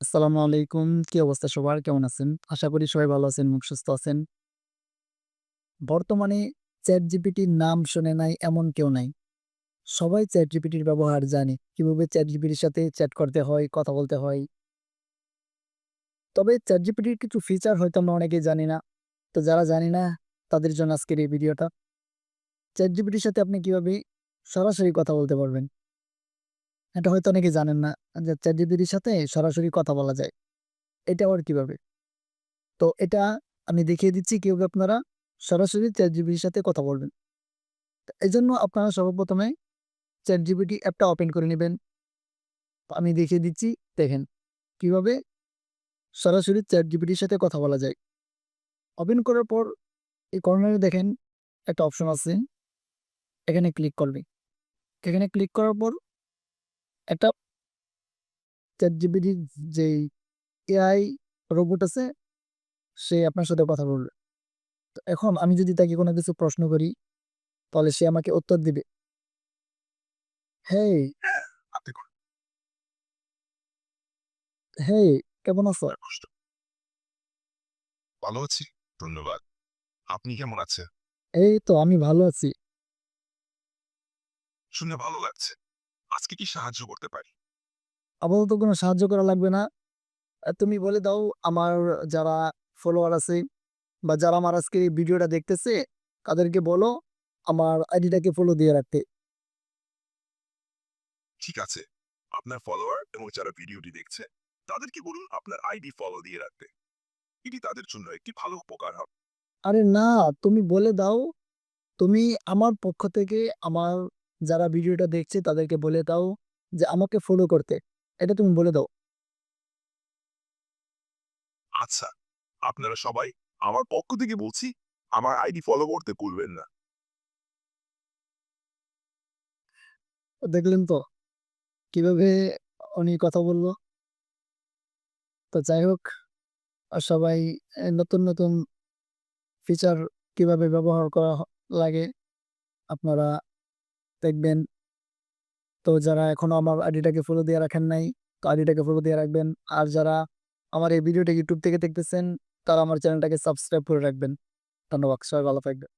আসসালামু আলাইকুম। কি অবস্থা সবার? কেমন আছেন? আশা করি সবাই ভালো আছেন এবং সুস্থ আছেন। বর্তমানে ChatGPT র নাম শোনে নাই এমন কেউ নাই। সবাই ChatGPT র ব্যবহার জানে। কিভাবে ChatGPT র সাথে চ্যাট করতে হয়, কথা বলতে হয়। তবে ChatGPT র কিছু ফিচার হয়তো আমরা অনেকেই জানি না। তো যারা জানি না তাদের জন্য আজকের এই ভিডিওটা। ChatGPT র সাথে আপনি কিভাবে সরাসরি কথা বলতে পারবেন। এটা হয়তো অনেকেই জানেন না যে ChatGPT র সাথে সরাসরি কথা বলা যায়। এটা আবার কিভাবে? তো এটা আমি দেখিয়ে দিচ্ছি কিভাবে আপনারা সরাসরি ChatGPT র সাথে কথা বলবেন। তো এজন্য আপনারা সর্বপ্রথমে ChatGPT অ্যাপটা ওপেন করে নিবেন। আমি দেখিয়ে দিচ্ছি, দেখেন কিভাবে সরাসরি ChatGPT র সাথে কথা বলা যায়। ওপেন করার পর এই কর্নারে দেখেন একটা অপশন আছে। এখানে ক্লিক করবেন। এখানে ক্লিক করার পর একটা ChatGPT র যেই এআই রোবট আছে সে আপনার সাথে কথা বলবে। তো এখন আমি যদি তাকে কোনো কিছু প্রশ্ন করি তাহলে সে আমাকে উত্তর দিবে। "হেই, হ্যাঁ, আপনি কোন হেই কেমন আছো?" ধরনের কষ্ট? ভালো আছি। ধন্যবাদ। আপনি কেমন আছেন? "এই তো আমি ভালো আছি।" শুনে ভালো লাগছে। আজকে কি সাহায্য করতে পারি? আপাতত কোনো সাহায্য করা লাগবে না। তুমি বলে দাও আমার যারা ফলোয়ার আছে বা যারা আমার আজকের এই ভিডিওটা দেখতেছে তাদেরকে বলো আমার আইডিটাকে ফলো দিয়ে রাখতে। ঠিক আছে। আপনার ফলোয়ার এবং যারা ভিডিওটি দেখছে, তাদেরকে বলুন আপনার আইডি ফলো দিয়ে রাখতে। এটি তাদের জন্য একটি ভালো উপকার হবে। আরে না, তুমি বলে দাও, তুমি আমার পক্ষ থেকে আমার যারা ভিডিওটা দেখছে তাদেরকে বলে দাও যে আমাকে ফলো করতে। এটা তুমি বলে দাও। আচ্ছা, আপনারা সবাই আমার পক্ষ থেকে বলছি, আমার আইডি ফলো করতে ভুলবেন না। দেখলেন তো কিভাবে উনি কথা বলল? তো যাই হোক সবাই নতুন ফিচার কিভাবে ব্যবহার করা লাগে আপনারা দেখবেন। তো যারা এখনো আমার আইডিটাকে ফলো দিয়ে রাখেন নাই, তো আইডিটাকে ফলো দিয়ে রাখবেন। আর যারা আমার এই ভিডিওটা YouTube থেকে দেখতেছেন, তারা আমার চ্যানেলটাকে সাবস্ক্রাইব করে রাখবেন। ধন্যবাদ। সবাই ভালো থাকবেন।